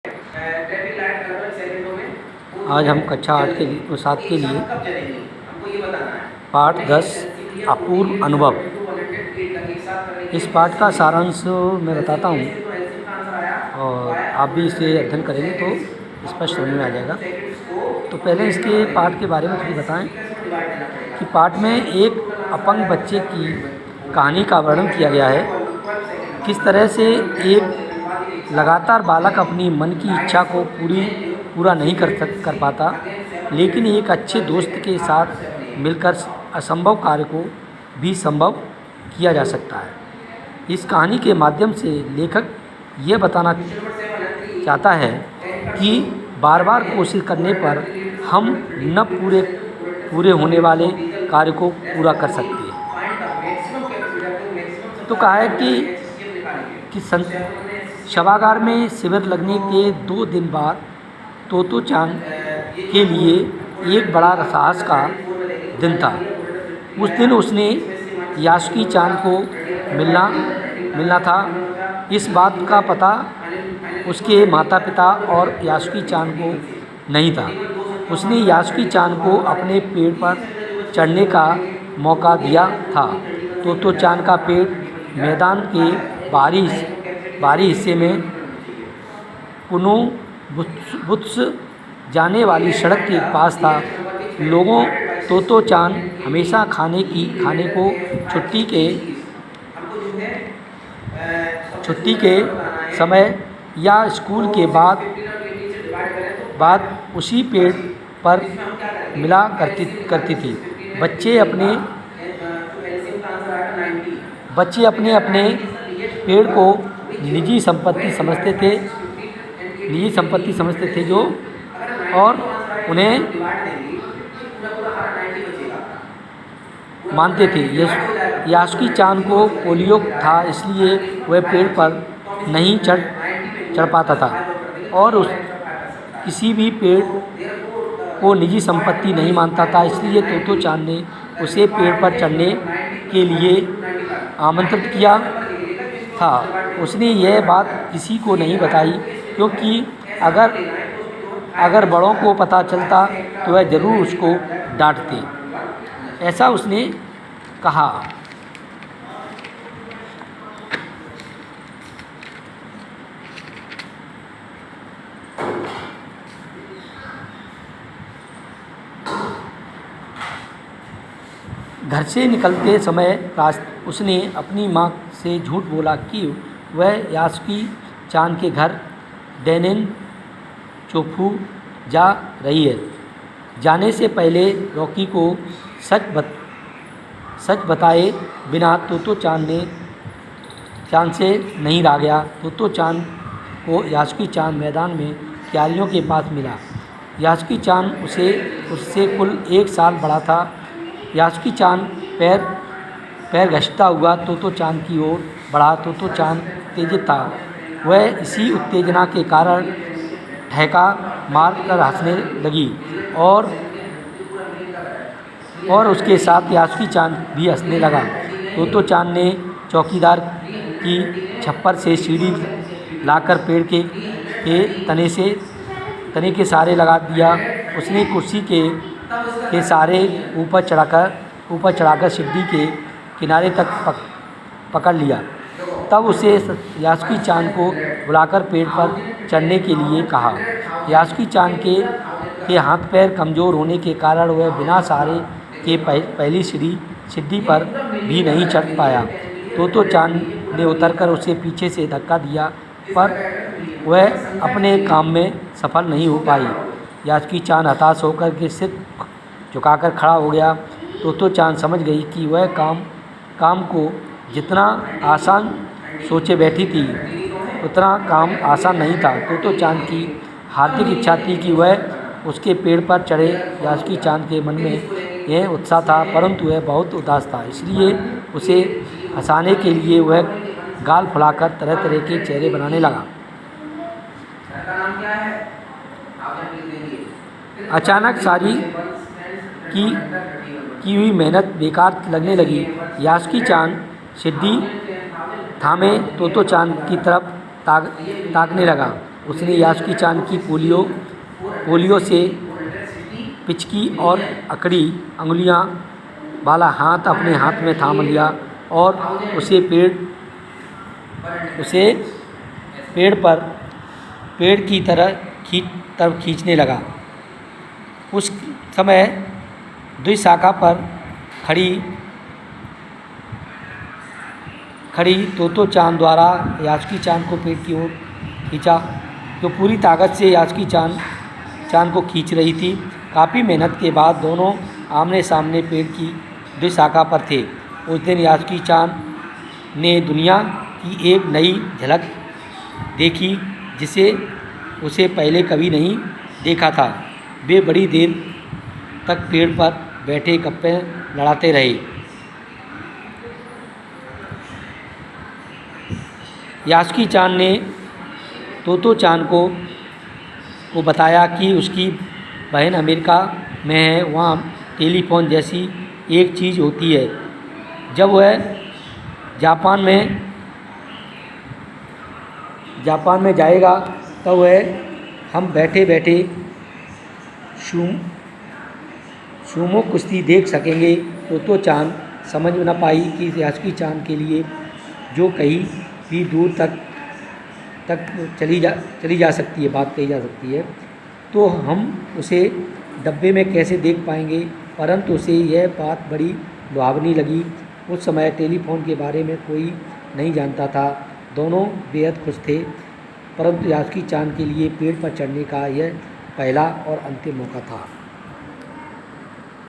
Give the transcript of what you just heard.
Traffic light अलग-अलग सेकंडों में आज हम कक्षा 8 के लिए 7 के लिए कब चलेंगी हमको ये बताना है। पाठ 10 अपूर्व अनुभव। इस पाठ का सारांश मैं बताता हूँ और आप भी इसे अध्ययन करेंगे तो स्पष्ट समझ में आ जाएगा। तो पहले इसके पाठ के बारे में थोड़ी बताएं कि पाठ में एक अपंग बच्चे की कहानी का वर्णन किया गया है। किस तरह से एक लगातार बालक अपनी मन की इच्छा को पूरा नहीं कर पाता, लेकिन एक अच्छे दोस्त के साथ मिलकर असंभव कार्य को भी संभव किया जा सकता है। इस कहानी के माध्यम से लेखक ये बताना चाहता है कि बार बार कोशिश करने पर हम न पूरे होने वाले कार्य को पूरा कर सकते हैं। तो कहा है कि सभागार में शिविर लगने के 2 दिन बाद तोतो चान के लिए एक बड़ा साहस का दिन था। उस दिन उसने यासुकी चान को मिलना था। इस बात का पता उसके माता पिता और यासुकी चान को नहीं था। उसने यासुकी चान को अपने पेड़ पर चढ़ने का मौका दिया था। तोतो चान का पेड़ मैदान के बाहरी हिस्से में पुनो बुत्स जाने वाली सड़क के पास था। लोगों तोतो चान हमेशा खाने को छुट्टी के समय या स्कूल के बाद उसी पेड़ पर मिला करती थी। बच्चे अपने पेड़ को निजी संपत्ति समझते थे जो और उन्हें मानते थे। यासुकी चान को पोलियो था, इसलिए वह पेड़ पर नहीं चढ़ पाता था और किसी भी पेड़ को निजी संपत्ति नहीं मानता था। इसलिए तोतो चान ने उसे पेड़ पर चढ़ने के लिए आमंत्रित किया था। उसने यह बात किसी को नहीं बताई, क्योंकि अगर बड़ों को पता चलता तो वह ज़रूर उसको डांटते। ऐसा उसने कहा। घर से निकलते समय उसने अपनी माँ से झूठ बोला कि वह यासुकी चान के घर डेनेन चोफू जा रही है। जाने से पहले रॉकी को सच बताए बिना तोतो चान से नहीं रहा गया। तोतो चान को यासुकी चान मैदान में क्यारियों के पास मिला। यासुकी चान उससे कुल 1 साल बड़ा था। यासुकी चान पैर घसीटता हुआ तोतो चान की ओर बढ़ा। तोतो चान उत्तेजित था। वह इसी उत्तेजना के कारण ठहाका मार कर हंसने लगी और उसके साथ यासुकी चान भी हंसने लगा। तोतो चान ने चौकीदार की छप्पर से सीढ़ी लाकर पेड़ के तने के सहारे लगा दिया। उसने कुर्सी के सहारे ऊपर चढ़ाकर सीढ़ी के किनारे तक पकड़ लिया। तब उसे यासुकी चान को बुलाकर पेड़ पर चढ़ने के लिए कहा। यासुकी चान के हाथ पैर कमज़ोर होने के कारण वह बिना सहारे के पहली सीढ़ी पर भी नहीं चढ़ पाया। तोतो चान ने उतरकर उसे पीछे से धक्का दिया, पर वह अपने काम में सफल नहीं हो पाई। यासुकी चान हताश होकर के सिर झुकाकर खड़ा हो गया। तोतो चान समझ गई कि वह काम को जितना आसान सोचे बैठी थी, उतना काम आसान नहीं था। तोतो चान की हार्दिक इच्छा थी कि वह उसके पेड़ पर चढ़े। यासुकी चान के मन में यह उत्साह था, परंतु वह बहुत उदास था। इसलिए उसे हंसाने के लिए वह गाल फुलाकर तरह तरह के चेहरे बनाने लगा। अचानक सारी की हुई मेहनत बेकार लगने लगी। यासुकी चान सीढ़ी थामे तोतो चान की तरफ ताकने लगा। उसने यासुकी चान की पोलियो से पिचकी और अकड़ी अंगुलियां वाला हाथ अपने हाथ में थाम लिया और उसे पेड़ की तरफ खींचने लगा। उस समय द्विशाखा पर खड़ी तोतो चान द्वारा यासुकी चान को पेड़ की ओर खींचा, जो पूरी ताकत से यासुकी चान को खींच रही थी। काफ़ी मेहनत के बाद दोनों आमने सामने पेड़ की द्विशाखा पर थे। उस दिन यासुकी चान ने दुनिया की एक नई झलक देखी जिसे उसे पहले कभी नहीं देखा था। वे बड़ी देर तक पेड़ पर बैठे गप्पे लड़ाते रहे। यासुकी चान ने तोतो चान को बताया कि उसकी बहन अमेरिका में है, वहाँ टेलीफोन जैसी एक चीज़ होती है। जब वह जापान में जाएगा तब वह हम बैठे बैठे सूमो कुश्ती देख सकेंगे। तोतो चान समझ न पाई कि यासुकी चान के लिए जो कहीं भी दूर तक चली जा सकती है, बात कही जा सकती है, तो हम उसे डब्बे में कैसे देख पाएंगे। परंतु उसे यह बात बड़ी लुभावनी लगी। उस समय टेलीफोन के बारे में कोई नहीं जानता था। दोनों बेहद खुश थे, परंतु यासुकी चान के लिए पेड़ पर चढ़ने का यह पहला और अंतिम मौका था।